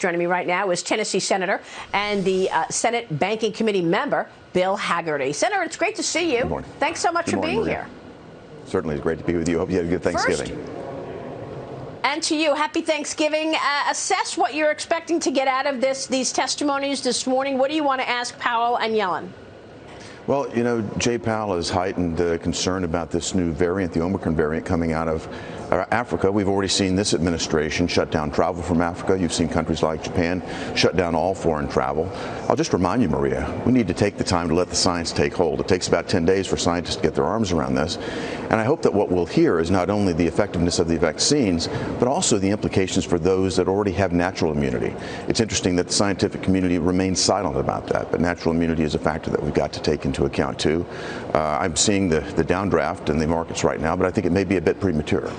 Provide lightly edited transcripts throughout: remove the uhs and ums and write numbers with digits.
Joining me right now is Tennessee Senator and the Senate Banking Committee member, Bill Hagerty. Senator, it's great to see you. Good morning. Thanks so much for being here. Certainly, it's great to be with you. Hope you had a good Thanksgiving. And to you, happy Thanksgiving. Assess what you're expecting to get out of these testimonies this morning. What do you want to ask Powell and Yellen? Well, you know, Jay Powell has heightened concern about this new variant, the Omicron variant coming out of Africa. We've already seen this administration shut down travel from Africa. You've seen countries like Japan shut down all foreign travel. I'll just remind you, Maria, we need to take the time to let the science take hold. It takes about 10 days for scientists to get their arms around this. And I hope that what we'll hear is not only the effectiveness of the vaccines, but also the implications for those that already have natural immunity. It's interesting that the scientific community remains silent about that, but natural immunity is a factor that we've got to take into account too. I'm seeing the downdraft in the markets right now, but I think it may be a bit premature.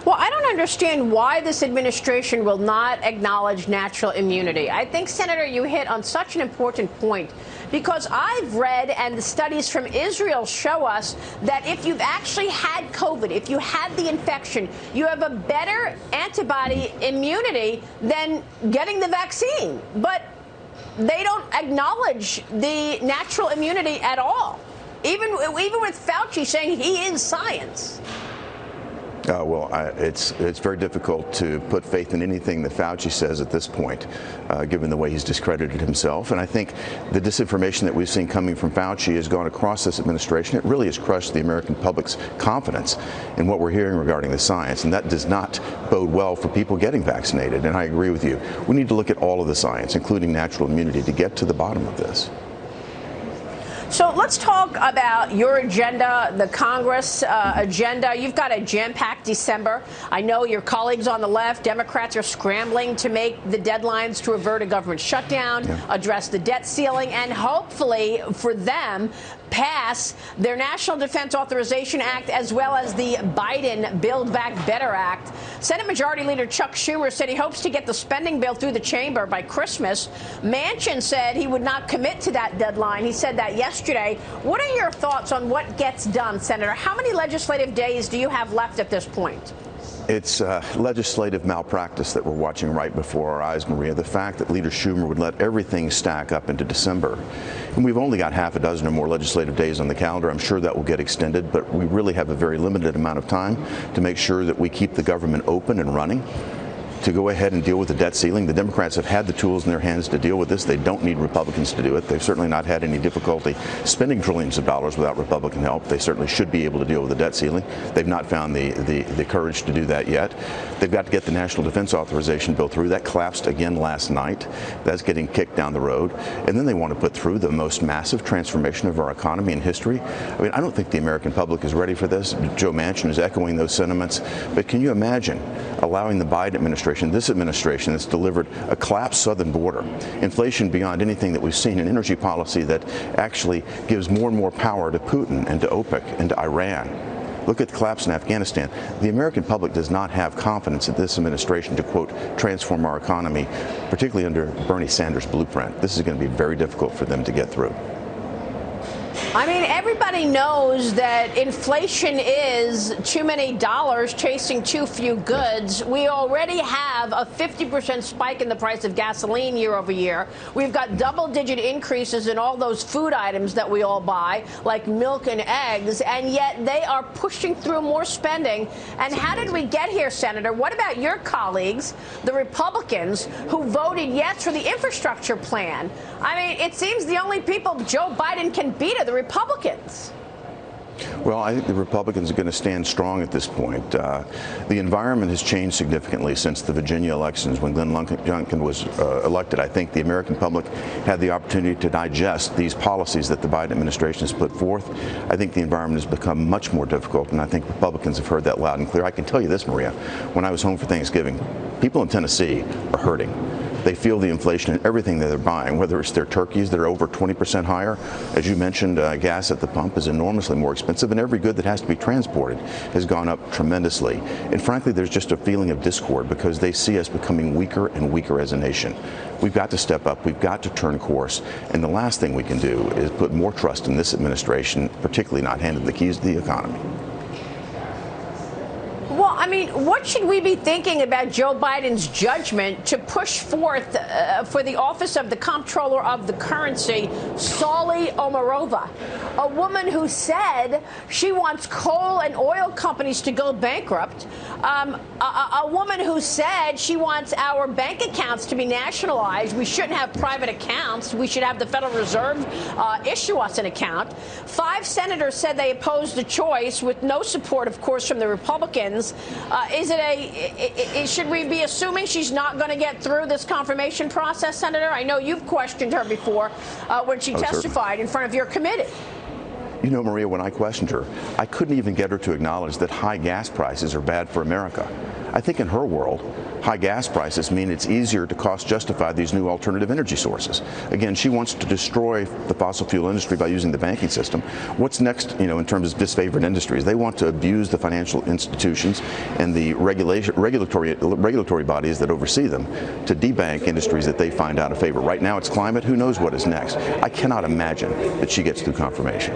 Well, I don't understand why this administration will not acknowledge natural immunity. I think, Senator, you hit on such an important point, because I've read, and the studies from Israel show us, that if you've actually had COVID, if you had the infection, you have a better antibody immunity than getting the vaccine. But they don't acknowledge the natural immunity at all, even with Fauci saying he is science. It's very difficult to put faith in anything that Fauci says at this point, given the way he's discredited himself. And I think the disinformation that we've seen coming from Fauci has gone across this administration. It really has crushed the American public's confidence in what we're hearing regarding the science. And that does not bode well for people getting vaccinated. And I agree with you. We need to look at all of the science, including natural immunity, to get to the bottom of this. So let's talk about your agenda, the Congress agenda. You've got a jam-packed December. I know your colleagues on the left, Democrats, are scrambling to make the deadlines to avert a government shutdown, address the debt ceiling, and hopefully for them, pass their National Defense Authorization Act as well as the Biden Build Back Better Act. Senate Majority Leader Chuck Schumer said he hopes to get the spending bill through the chamber by Christmas. Manchin said he would not commit to that deadline. He said that yesterday. What are your thoughts on what gets done, Senator? How many legislative days do you have left at this point? It's legislative malpractice that we're watching right before our eyes, Maria. The fact that Leader Schumer would let everything stack up into December. And we've only got half a dozen or more legislative days on the calendar. I'm sure that will get extended, but we really have a very limited amount of time to make sure that we keep the government open and running, to go ahead and deal with the debt ceiling. The Democrats have had the tools in their hands to deal with this. They don't need Republicans to do it. They've certainly not had any difficulty spending trillions of dollars without Republican help. They certainly should be able to deal with the debt ceiling. They've not found the courage to do that yet. They've got to get the National Defense Authorization bill through. That collapsed again last night. That's getting kicked down the road. And then they want to put through the most massive transformation of our economy in history. I mean, I don't think the American public is ready for this. Joe Manchin is echoing those sentiments. But can you imagine allowing the Biden administration, this administration that's delivered a collapsed southern border, inflation beyond anything that we've seen, an energy policy that actually gives more and more power to Putin and to OPEC and to Iran? Look at the collapse in Afghanistan. The American public does not have confidence in this administration to, quote, transform our economy, particularly under Bernie Sanders' blueprint. This is going to be very difficult for them to get through. I mean, everybody knows that inflation is too many dollars chasing too few goods. We already have a 50% spike in the price of gasoline year over year. We've got double-digit increases in all those food items that we all buy, like milk and eggs, and yet they are pushing through more spending. And how did we get here, Senator? What about your colleagues, the Republicans, who voted yes for the infrastructure plan? I mean, it seems the only people Joe Biden can beat are the Republicans. Well, I think the Republicans are going to stand strong at this point. The environment has changed significantly since the Virginia elections. When Glenn Youngkin was elected, I think the American public had the opportunity to digest these policies that the Biden administration has put forth. I think the environment has become much more difficult, and I think Republicans have heard that loud and clear. I can tell you this, Maria, when I was home for Thanksgiving, people in Tennessee are hurting. They feel the inflation in everything that they're buying, whether it's their turkeys that are over 20% higher. As you mentioned, gas at the pump is enormously more expensive, and every good that has to be transported has gone up tremendously. And frankly, there's just a feeling of discord because they see us becoming weaker and weaker as a nation. We've got to step up. We've got to turn course. And the last thing we can do is put more trust in this administration, particularly not handing the keys to the economy. Well, I I mean, what should we be thinking about Joe Biden's judgment to push forth for the office of the comptroller of the currency, Sallyomarova, a woman who said she wants coal and oil companies to go bankrupt, a woman who said she wants our bank accounts to be nationalized. We shouldn't have private accounts. We should have the Federal Reserve issue us an account. 5 senators said they opposed the choice, with no support, of course, from the Republicans. Should we be assuming she's not going to get through this confirmation process, Senator? I know you've questioned her before when she testified in front of your committee. You know, Maria, when I questioned her, I couldn't even get her to acknowledge that high gas prices are bad for America. I think in her world, high gas prices mean it's easier to cost justify these new alternative energy sources. Again, she wants to destroy the fossil fuel industry by using the banking system. What's next, in terms of disfavored industries? They want to abuse the financial institutions and the regulatory bodies that oversee them to debank industries that they find out of favor. Right now it's climate. Who knows what is next? I cannot imagine that she gets through confirmation.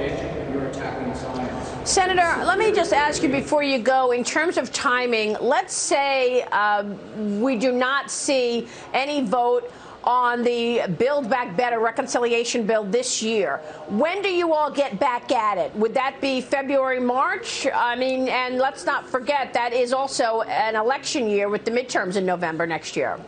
Senator, let me just ask you before you go, in terms of timing, let's say we do not see any vote on the Build Back Better reconciliation bill this year. When do you all get back at it? Would that be February, March? I mean, and let's not forget that is also an election year with the midterms in November next year.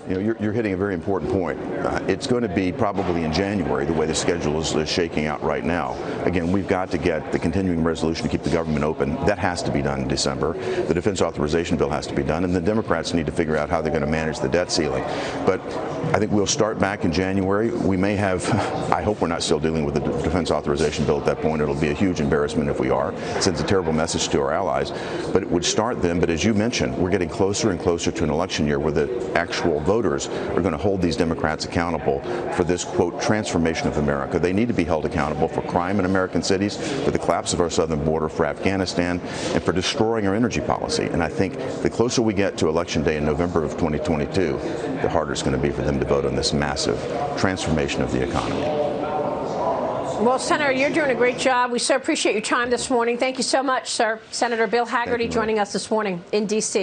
You're hitting a very important point. It's going to be probably in January, the way the schedule is shaking out right now. Again, we've got to get the continuing resolution to keep the government open. That has to be done in December. The defense authorization bill has to be done, and the Democrats need to figure out how they're going to manage the debt ceiling. But I think we'll start back in January. We may have, I hope we're not still dealing with the defense authorization bill at that point. It'll be a huge embarrassment if we are. It sends a terrible message to our allies. But it would start then. But as you mentioned, we're getting closer and closer to an election year where the actual voters are going to hold these Democrats accountable for this, quote, transformation of America. They need to be held accountable for crime in American cities, for the collapse of our southern border, for Afghanistan, and for destroying our energy policy. And I think the closer we get to Election Day in November of 2022, the harder it's going to be for them to vote on this massive transformation of the economy. Well, Senator, you're doing a great job. We so appreciate your time this morning. Thank you so much, sir. Senator Bill Hagerty joining us this morning in D.C.